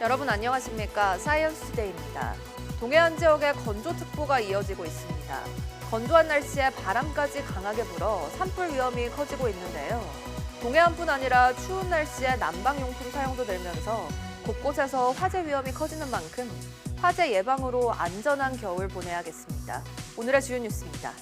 여러분 안녕하십니까? 사이언스투데이입니다. 동해안 지역에 건조특보가 이어지고 있습니다. 건조한 날씨에 바람까지 강하게 불어 산불 위험이 커지고 있는데요. 동해안뿐 아니라 추운 날씨에 난방용품 사용도 늘면서 곳곳에서 화재 위험이 커지는 만큼 화재 예방으로 안전한 겨울 보내야겠습니다. 오늘의 주요 뉴스입니다.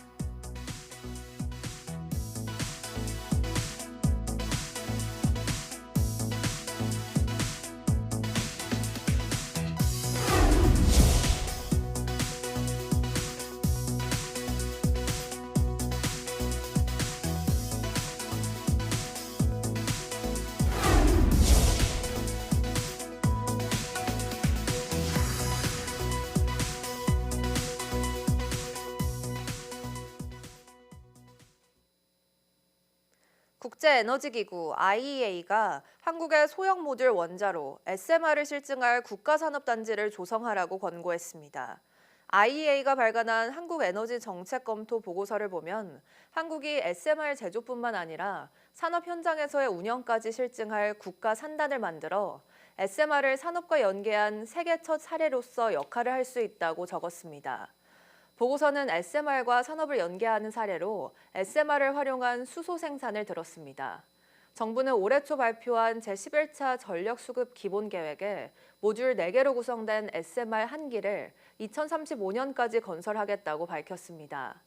국제에너지기구 IEA가 한국의 소형 모듈 원자로 SMR을 실증할 국가산업단지를 조성하라고 권고했습니다. IEA가 발간한 한국에너지정책검토 보고서를 보면 한국이 SMR 제조뿐만 아니라 산업 현장에서의 운영까지 실증할 국가산단을 만들어 SMR을 산업과 연계한 세계 첫 사례로서 역할을 할 수 있다고 적었습니다. 보고서는 SMR과 산업을 연계하는 사례로 SMR을 활용한 수소 생산을 들었습니다. 정부는 올해 초 발표한 제11차 전력수급 기본계획에 모듈 4개로 구성된 SMR 1기를 2035년까지 건설하겠다고 밝혔습니다.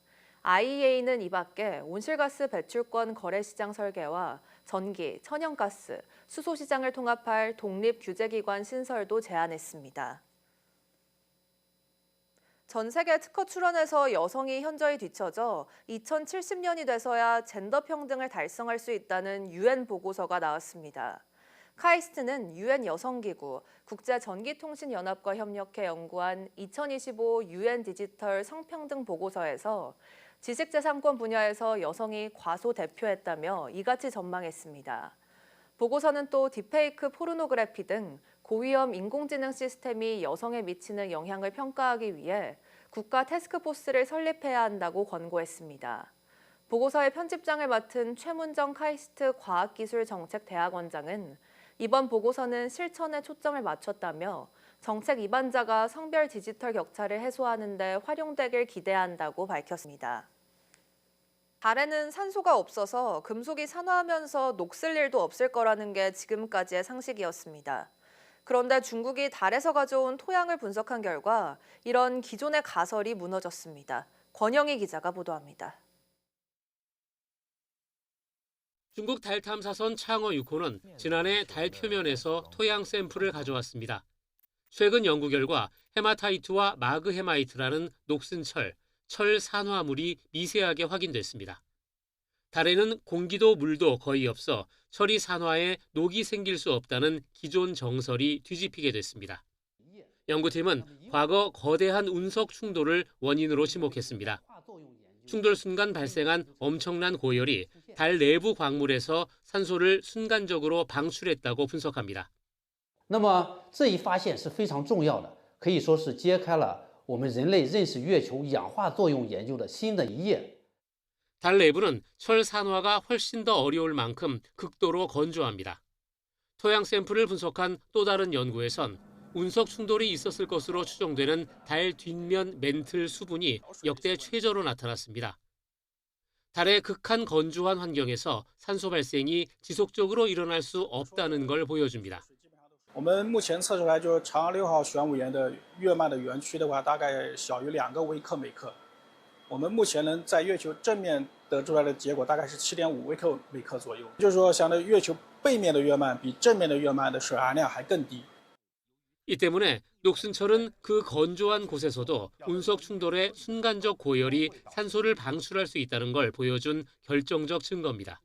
IEA는 이 밖에 온실가스 배출권 거래시장 설계와 전기, 천연가스, 수소시장을 통합할 독립규제기관 신설도 제안했습니다. 전 세계 특허 출원에서 여성이 현저히 뒤처져 2070년이 돼서야 젠더 평등을 달성할 수 있다는 UN 보고서가 나왔습니다. 카이스트는 UN 여성기구, 국제전기통신연합과 협력해 연구한 2025 UN 디지털 성평등 보고서에서 지식재산권 분야에서 여성이 과소대표했다며 이같이 전망했습니다. 보고서는 또 딥페이크 포르노그래피 등 고위험 인공지능 시스템이 여성에 미치는 영향을 평가하기 위해 국가 태스크포스를 설립해야 한다고 권고했습니다. 보고서의 편집장을 맡은 최문정 카이스트 과학기술정책대학원장은 이번 보고서는 실천에 초점을 맞췄다며 정책 입안자가 성별 디지털 격차를 해소하는 데 활용되길 기대한다고 밝혔습니다. 달에는 산소가 없어서 금속이 산화하면서 녹슬 일도 없을 거라는 게 지금까지의 상식이었습니다. 그런데 중국이 달에서 가져온 토양을 분석한 결과 이런 기존의 가설이 무너졌습니다. 권영희 기자가 보도합니다. 중국 달 탐사선 창어 6호는 지난해 달 표면에서 토양 샘플을 가져왔습니다. 최근 연구 결과 헤마타이트와 마그헤마이트라는 녹슨 철 산화물이 미세하게 확인됐습니다. 달에는 공기도 물도 거의 없어 철이 산화해 녹이 생길 수 없다는 기존 정설이 뒤집히게 됐습니다. 연구팀은 과거 거대한 운석 충돌을 원인으로 지목했습니다. 충돌 순간 발생한 엄청난 고열이 달 내부 광물에서 산소를 순간적으로 방출했다고 분석합니다. 那么这一发现是非常重要的，可以说是揭开了我们人类认识月球氧化作用研究的新的一页。 달 내부는 철 산화가 훨씬 더 어려울 만큼 극도로 건조합니다. 토양 샘플을 분석한 또 다른 연구에선 운석 충돌이 있었을 것으로 추정되는 달 뒷면 멘틀 수분이 역대 최저로 나타났습니다. 달의 극한 건조한 환경에서 산소 발생이 지속적으로 일어날 수 없다는 걸 보여줍니다. 我们目前测出来，就是嫦娥6号玄武岩的月幔的圆区的话，大概小于2个微克每克。我们目前呢，在月球正面得出来的结果大概是7.5微克每克左右，就是说，相对月球背面的月幔比正面的月幔的水含量还更低。 이 때문에 녹슨철은 그 건조한 곳에서도 운석 충돌의 순간적 고열이 산소를 방출할 수 있다는 걸 보여준 결정적 증거입니다.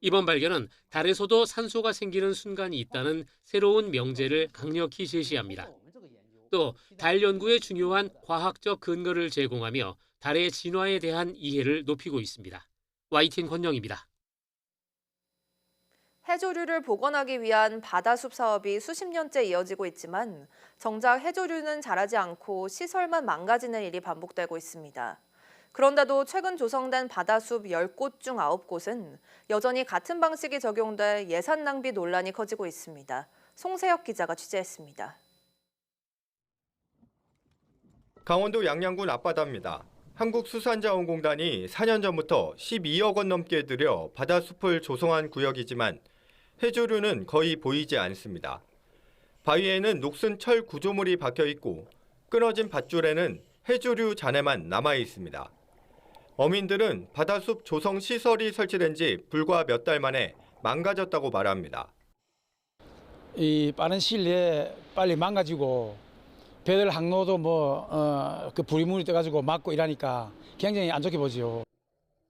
이번 발견은 달에서도 산소가 생기는 순간이 있다는 새로운 명제를 강력히 제시합니다. 또 달 연구에 중요한 과학적 근거를 제공하며 달의 진화에 대한 이해를 높이고 있습니다. YTN 권영입니다. 해조류를 복원하기 위한 바다숲 사업이 수십 년째 이어지고 있지만 정작 해조류는 자라지 않고 시설만 망가지는 일이 반복되고 있습니다. 그런데도 최근 조성된 바다숲 10곳 중 9곳은 여전히 같은 방식이 적용돼 예산 낭비 논란이 커지고 있습니다. 송세혁 기자가 취재했습니다. 강원도 양양군 앞바다입니다. 한국수산자원공단이 4년 전부터 12억 원 넘게 들여 바다숲을 조성한 구역이지만 해조류는 거의 보이지 않습니다. 바위에는 녹슨 철 구조물이 박혀 있고 끊어진 밧줄에는 해조류 잔해만 남아 있습니다. 어민들은 바다숲 조성 시설이 설치된 지 불과 몇 달 만에 망가졌다고 말합니다. 이 빠른 시일 내에 빨리 망가지고 배들 항로도 그 부리물이 떠가지고 막고 이러니까 굉장히 안 좋게 보지요.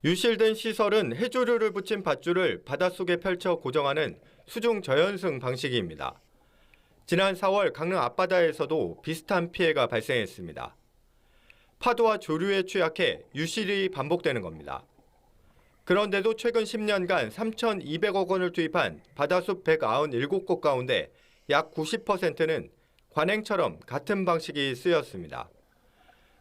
유실된 시설은 해조류를 붙인 밧줄을 바닷속에 펼쳐 고정하는 수중 저연승 방식입니다. 지난 4월 강릉 앞바다에서도 비슷한 피해가 발생했습니다. 파도와 조류에 취약해 유실이 반복되는 겁니다. 그런데도 최근 10년간 3,200억 원을 투입한 바다숲 197곳 가운데 약 90%는 관행처럼 같은 방식이 쓰였습니다.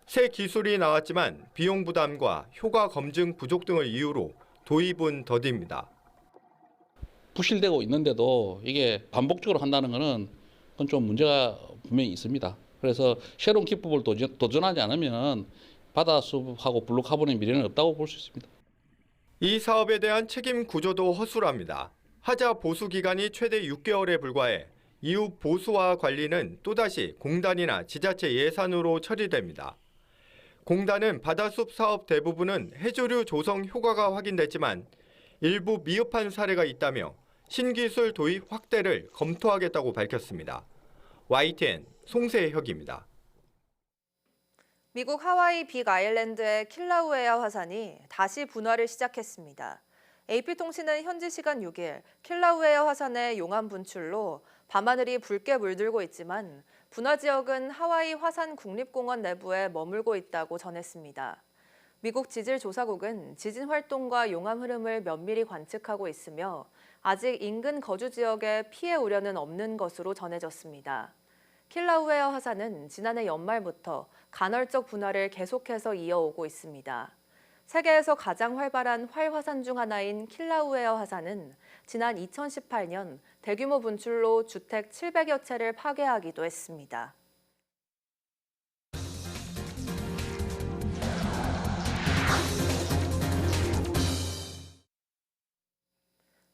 새 기술이 나왔지만 비용 부담과 효과 검증 부족 등을 이유로 도입은 더딥니다. 부실되고 있는데도 이게 반복적으로 한다는 것은 그건 좀 문제가 분명히 있습니다. 그래서 새로운 기법을 도전하지 않으면 바다숲하고 블루카본의 미래는 없다고 볼 수 있습니다. 이 사업에 대한 책임 구조도 허술합니다. 하자 보수 기간이 최대 6개월에 불과해 이후 보수와 관리는 또다시 공단이나 지자체 예산으로 처리됩니다. 공단은 바다숲 사업 대부분은 해조류 조성 효과가 확인됐지만 일부 미흡한 사례가 있다며 신기술 도입 확대를 검토하겠다고 밝혔습니다. YTN 송세혁입니다. 미국 하와이 빅 아일랜드의 킬라우에아 화산이 다시 분화를 시작했습니다. AP통신은 현지 시간 6일 킬라우에아 화산의 용암 분출로 밤하늘이 붉게 물들고 있지만 분화 지역은 하와이 화산 국립공원 내부에 머물고 있다고 전했습니다. 미국 지질조사국은 지진 활동과 용암 흐름을 면밀히 관측하고 있으며 아직 인근 거주 지역에 피해 우려는 없는 것으로 전해졌습니다. 킬라우에아 화산은 지난해 연말부터 간헐적 분화를 계속해서 이어오고 있습니다. 세계에서 가장 활발한 활화산 중 하나인 킬라우에아 화산은 지난 2018년 대규모 분출로 주택 700여 채를 파괴하기도 했습니다.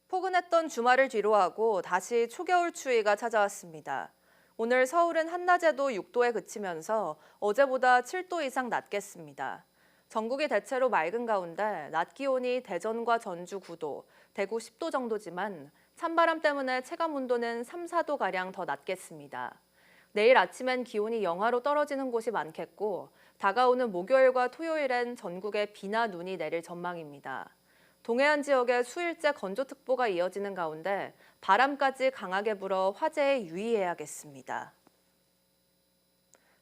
포근했던 주말을 뒤로하고 다시 초겨울 추위가 찾아왔습니다. 오늘 서울은 한낮에도 6도에 그치면서 어제보다 7도 이상 낮겠습니다. 전국이 대체로 맑은 가운데 낮 기온이 대전과 전주 9도, 대구 10도 정도지만 찬바람 때문에 체감 온도는 3, 4도가량 더 낮겠습니다. 내일 아침엔 기온이 영하로 떨어지는 곳이 많겠고 다가오는 목요일과 토요일엔 전국에 비나 눈이 내릴 전망입니다. 동해안 지역에 수일째 건조특보가 이어지는 가운데 바람까지 강하게 불어 화재에 유의해야겠습니다.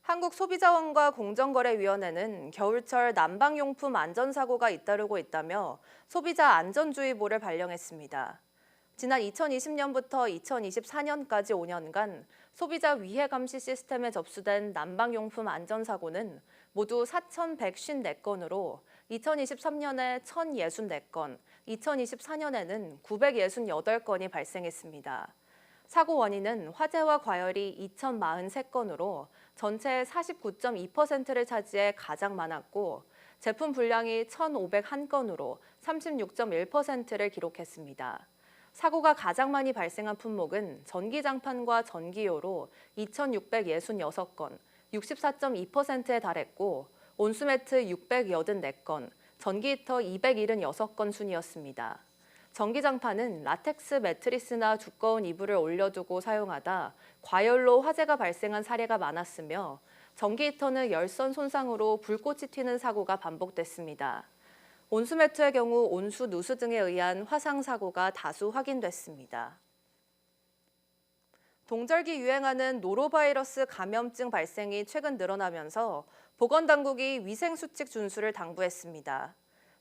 한국소비자원과 공정거래위원회는 겨울철 난방용품 안전사고가 잇따르고 있다며 소비자 안전주의보를 발령했습니다. 지난 2020년부터 2024년까지 5년간 소비자 위해 감시 시스템에 접수된 난방용품 안전사고는 모두 4,154건으로 2023년에 1,064건, 2024년에는 968건이 발생했습니다. 사고 원인은 화재와 과열이 2,043건으로 전체의 49.2%를 차지해 가장 많았고 제품 불량이 1,501건으로 36.1%를 기록했습니다. 사고가 가장 많이 발생한 품목은 전기장판과 전기요로 2,666건, 64.2%에 달했고 온수매트 684건, 전기히터 276건 순이었습니다. 전기장판은 라텍스 매트리스나 두꺼운 이불을 올려두고 사용하다 과열로 화재가 발생한 사례가 많았으며 전기히터는 열선 손상으로 불꽃이 튀는 사고가 반복됐습니다. 온수매트의 경우 온수 누수 등에 의한 화상 사고가 다수 확인됐습니다. 동절기 유행하는 노로바이러스 감염증 발생이 최근 늘어나면서 보건당국이 위생수칙 준수를 당부했습니다.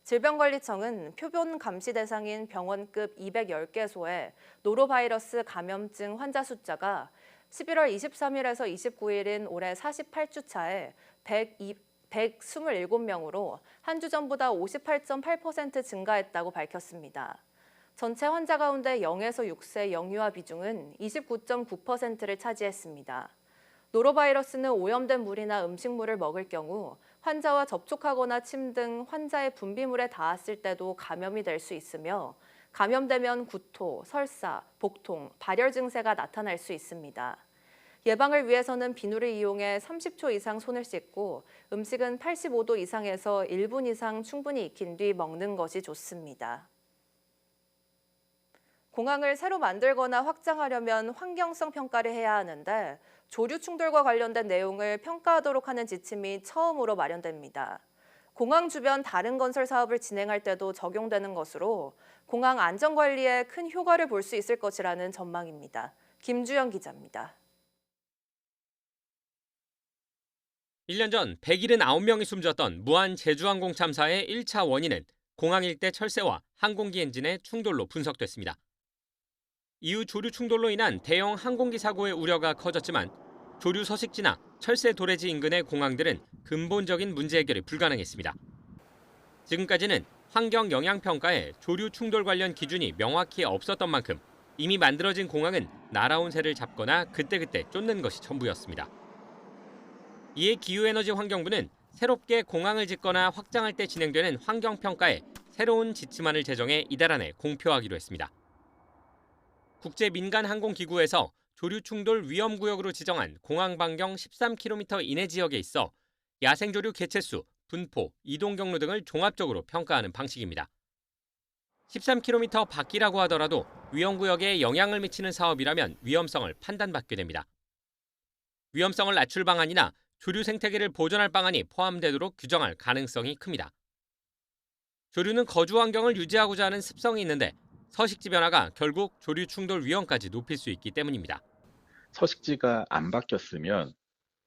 질병관리청은 표본 감시 대상인 병원급 210개소에 노로바이러스 감염증 환자 숫자가 11월 23일에서 29일인 올해 48주 차에 127명으로 한 주 전보다 58.8% 증가했다고 밝혔습니다. 전체 환자 가운데 0에서 6세 영유아 비중은 29.9%를 차지했습니다. 노로바이러스는 오염된 물이나 음식물을 먹을 경우 환자와 접촉하거나 침 등 환자의 분비물에 닿았을 때도 감염이 될 수 있으며 감염되면 구토, 설사, 복통, 발열 증세가 나타날 수 있습니다. 예방을 위해서는 비누를 이용해 30초 이상 손을 씻고 음식은 85도 이상에서 1분 이상 충분히 익힌 뒤 먹는 것이 좋습니다. 공항을 새로 만들거나 확장하려면 환경성 평가를 해야 하는데 조류 충돌과 관련된 내용을 평가하도록 하는 지침이 처음으로 마련됩니다. 공항 주변 다른 건설 사업을 진행할 때도 적용되는 것으로 공항 안전관리에 큰 효과를 볼 수 있을 것이라는 전망입니다. 김주영 기자입니다. 1년 전 179명이 숨졌던 무한 제주항공 참사의 1차 원인은 공항 일대 철새와 항공기 엔진의 충돌로 분석됐습니다. 이후 조류 충돌로 인한 대형 항공기 사고의 우려가 커졌지만 조류 서식지나 철새 도래지 인근의 공항들은 근본적인 문제 해결이 불가능했습니다. 지금까지는 환경 영향 평가에 조류 충돌 관련 기준이 명확히 없었던 만큼 이미 만들어진 공항은 날아온 새를 잡거나 그때그때 쫓는 것이 전부였습니다. 이에 기후에너지환경부는 새롭게 공항을 짓거나 확장할 때 진행되는 환경평가에 새로운 지침안을 제정해 이달 안에 공표하기로 했습니다. 국제민간항공기구에서 조류 충돌 위험구역으로 지정한 공항 반경 13km 이내 지역에 있어 야생조류 개체수, 분포, 이동 경로 등을 종합적으로 평가하는 방식입니다. 13km 밖이라고 하더라도 위험구역에 영향을 미치는 사업이라면 위험성을 판단받게 됩니다. 위험성을 낮출 방안이나 조류 생태계를 보존할 방안이 포함되도록 규정할 가능성이 큽니다. 조류는 거주 환경을 유지하고자 하는 습성이 있는데 서식지 변화가 결국 조류 충돌 위험까지 높일 수 있기 때문입니다. 서식지가 안 바뀌었으면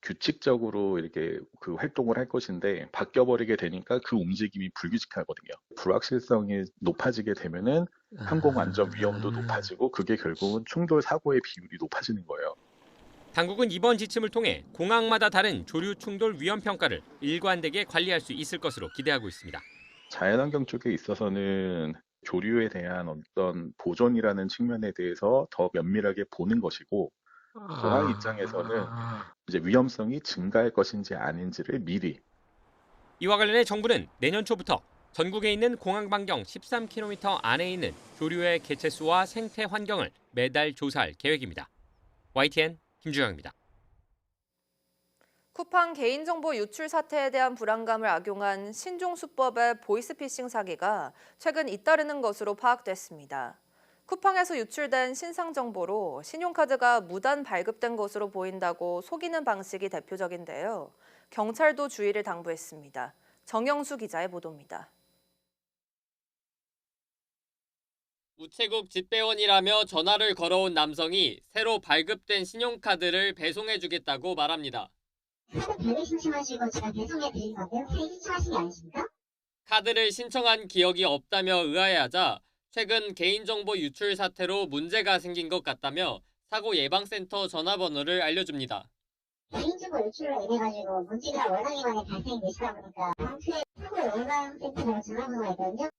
규칙적으로 이렇게 그 활동을 할 것인데 바뀌어버리게 되니까 그 움직임이 불규칙하거든요. 불확실성이 높아지게 되면은 항공 안전 위험도 높아지고 그게 결국은 충돌 사고의 비율이 높아지는 거예요. 당국은 이번 지침을 통해 공항마다 다른 조류 충돌 위험 평가를 일관되게 관리할 수 있을 것으로 기대하고 있습니다. 자연환경 쪽에 있어서는 조류에 대한 어떤 보존이라는 측면에 대해서 더 면밀하게 보는 것이고 공항 입장에서는 이제 위험성이 증가할 것인지 아닌지를 미리. 이와 관련해 정부는 내년 초부터 전국에 있는 공항 반경 13km 안에 있는 조류의 개체수와 생태 환경을 매달 조사할 계획입니다. YTN 김주영입니다. 쿠팡 개인정보 유출 사태에 대한 불안감을 악용한 신종수법의 보이스피싱 사기가 최근 잇따르는 것으로 파악됐습니다. 쿠팡에서 유출된 신상 정보로 신용카드가 무단 발급된 것으로 보인다고 속이는 방식이 대표적인데요. 경찰도 주의를 당부했습니다. 정영수 기자의 보도입니다. 우체국 집배원이라며 전화를 걸어온 남성이 새로 발급된 신용카드를 배송해주겠다고 말합니다. 카드 배를 신청하시고 제가 배송해드린 건데요. 회 신청하신 게 아니십니까? 카드를 신청한 기억이 없다며 의아해하자 최근 개인정보 유출 사태로 문제가 생긴 것 같다며 사고 예방센터 전화번호를 알려줍니다. 개인정보 유출로 인해가지고 문제가 워낙에 많이 발생되시다 보니까 당초에 사고 예방센터라고 전화번호가 있거든요.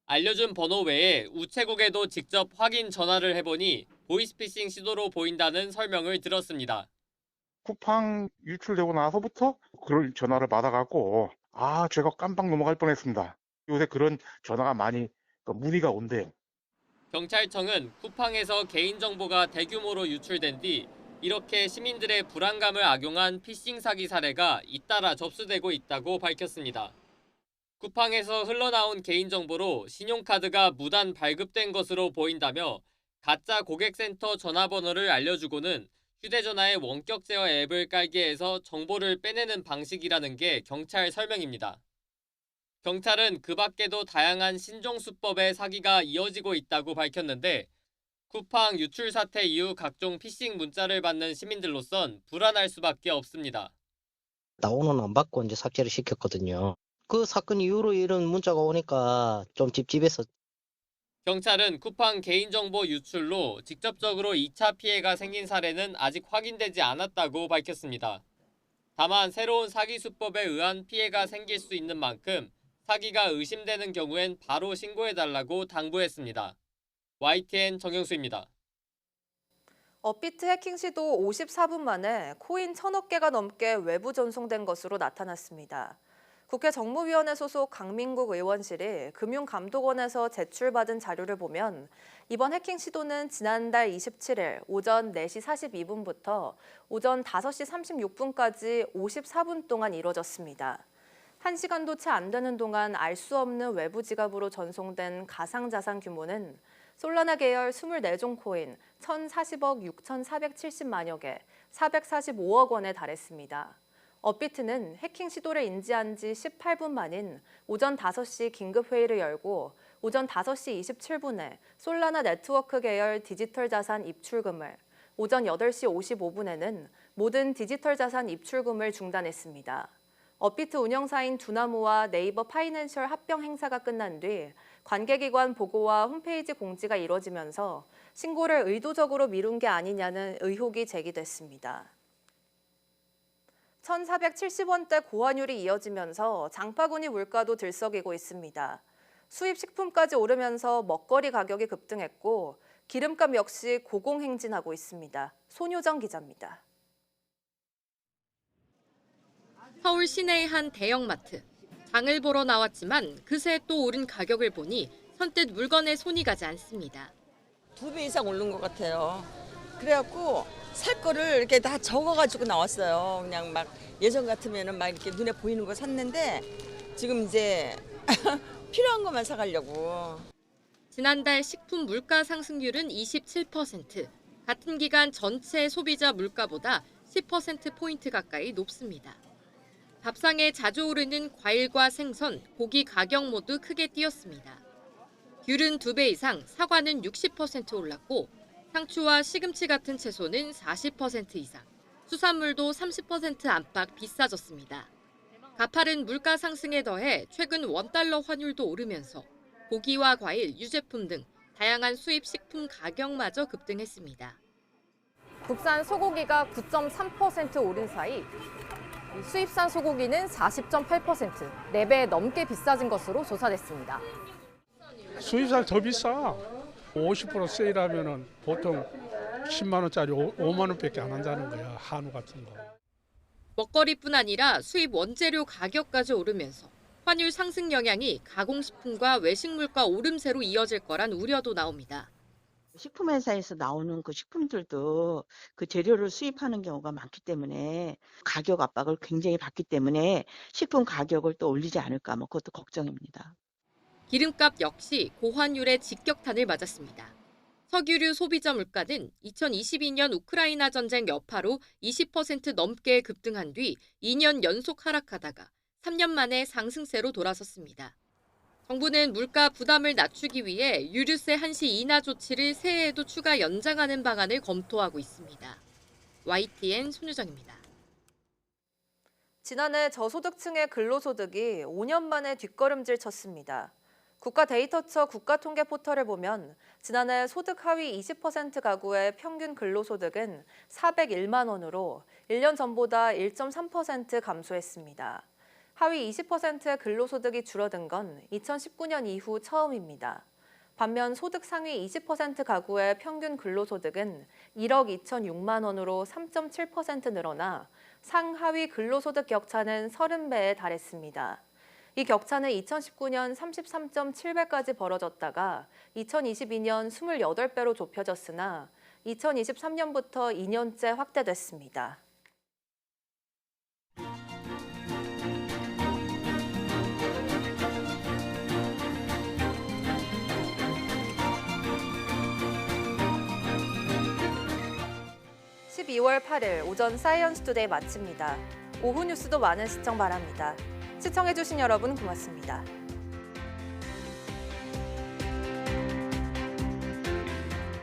알려준 번호 외에 우체국에도 직접 확인 전화를 해보니 보이스피싱 시도로 보인다는 설명을 들었습니다. 쿠팡 유출되고 나서부터 그런 전화를 받아갖고 제가 깜빡 넘어갈 뻔했습니다. 요새 그런 전화가 많이 문의가 온대요. 경찰청은 쿠팡에서 개인정보가 대규모로 유출된 뒤 이렇게 시민들의 불안감을 악용한 피싱 사기 사례가 잇따라 접수되고 있다고 밝혔습니다. 쿠팡에서 흘러나온 개인정보로 신용카드가 무단 발급된 것으로 보인다며 가짜 고객센터 전화번호를 알려주고는 휴대전화에 원격 제어 앱을 깔게 해서 정보를 빼내는 방식이라는 게 경찰 설명입니다. 경찰은 그 밖에도 다양한 신종수법의 사기가 이어지고 있다고 밝혔는데 쿠팡 유출 사태 이후 각종 피싱 문자를 받는 시민들로선 불안할 수밖에 없습니다. 다운은 안 받고 이제 삭제를 시켰거든요. 그 사건 이후로 이런 문자가 오니까 좀 찝찝했어. 경찰은 쿠팡 개인정보 유출로 직접적으로 2차 피해가 생긴 사례는 아직 확인되지 않았다고 밝혔습니다. 다만 새로운 사기 수법에 의한 피해가 생길 수 있는 만큼 사기가 의심되는 경우엔 바로 신고해달라고 당부했습니다. YTN 정영수입니다. 업비트 해킹 시도 54분 만에 코인 1,000억 개가 넘게 외부 전송된 것으로 나타났습니다. 국회 정무위원회 소속 강민국 의원실이 금융감독원에서 제출받은 자료를 보면 이번 해킹 시도는 지난달 27일 오전 4시 42분부터 오전 5시 36분까지 54분 동안 이뤄졌습니다. 1시간도 채 안 되는 동안 알 수 없는 외부 지갑으로 전송된 가상자산 규모는 솔라나 계열 24종 코인 1,040억 6,470만여 개, 445억 원에 달했습니다. 업비트는 해킹 시도를 인지한 지 18분 만인 오전 5시 긴급회의를 열고 오전 5시 27분에 솔라나 네트워크 계열 디지털 자산 입출금을, 오전 8시 55분에는 모든 디지털 자산 입출금을 중단했습니다. 업비트 운영사인 두나무와 네이버 파이낸셜 합병 행사가 끝난 뒤 관계기관 보고와 홈페이지 공지가 이뤄지면서 신고를 의도적으로 미룬 게 아니냐는 의혹이 제기됐습니다. 1,470원대 고환율이 이어지면서 장바구니 물가도 들썩이고 있습니다. 수입 식품까지 오르면서 먹거리 가격이 급등했고 기름값 역시 고공행진하고 있습니다. 손효정 기자입니다. 서울 시내의 한 대형마트. 장을 보러 나왔지만 그새 또 오른 가격을 보니 선뜻 물건에 손이 가지 않습니다. 2배 이상 오른 것 같아요. 그래갖고 살 거를 이렇게 다 적어가지고 나왔어요. 그냥 막 예전 같으면은 막 이렇게 눈에 보이는 거 샀는데 지금 이제 필요한 것만 사가려고. 지난달 식품 물가 상승률은 27%. 같은 기간 전체 소비자 물가보다 10%포인트 가까이 높습니다. 밥상에 자주 오르는 과일과 생선, 고기 가격 모두 크게 뛰었습니다. 귤은 2배 이상, 사과는 60% 올랐고 상추와 시금치 같은 채소는 40% 이상, 수산물도 30% 안팎 비싸졌습니다. 가파른 물가 상승에 더해 최근 원달러 환율도 오르면서 고기와 과일, 유제품 등 다양한 수입 식품 가격마저 급등했습니다. 국산 소고기가 9.3% 오른 사이 수입산 소고기는 40.8%, 4배 넘게 비싸진 것으로 조사됐습니다. 수입산 더 비싸. 50% 세일하면은 보통 10만 원짜리 5만 원밖에 안 한다는 거야, 한우 같은 거. 먹거리뿐 아니라 수입 원재료 가격까지 오르면서 환율 상승 영향이 가공식품과 외식 물가 오름세로 이어질 거란 우려도 나옵니다. 식품회사에서 나오는 그 식품들도 그 재료를 수입하는 경우가 많기 때문에 가격 압박을 굉장히 받기 때문에 식품 가격을 또 올리지 않을까, 뭐 그것도 걱정입니다. 기름값 역시 고환율의 직격탄을 맞았습니다. 석유류 소비자 물가는 2022년 우크라이나 전쟁 여파로 20% 넘게 급등한 뒤 2년 연속 하락하다가 3년 만에 상승세로 돌아섰습니다. 정부는 물가 부담을 낮추기 위해 유류세 한시 인하 조치를 새해에도 추가 연장하는 방안을 검토하고 있습니다. YTN 손유정입니다. 지난해 저소득층의 근로소득이 5년 만에 뒷걸음질 쳤습니다. 국가데이터처 국가통계 포털을 보면 지난해 소득 하위 20% 가구의 평균 근로소득은 401만 원으로 1년 전보다 1.3% 감소했습니다. 하위 20%의 근로소득이 줄어든 건 2019년 이후 처음입니다. 반면 소득 상위 20% 가구의 평균 근로소득은 1억 2,006만 원으로 3.7% 늘어나 상하위 근로소득 격차는 30배에 달했습니다. 이 격차는 2019년 33.7배까지 벌어졌다가 2022년 28배로 좁혀졌으나 2023년부터 2년째 확대됐습니다. (12월 8일) 오전 사이언스 투데이 마칩니다. 오후 뉴스도 많은 시청 바랍니다. 시청해주신 여러분 고맙습니다.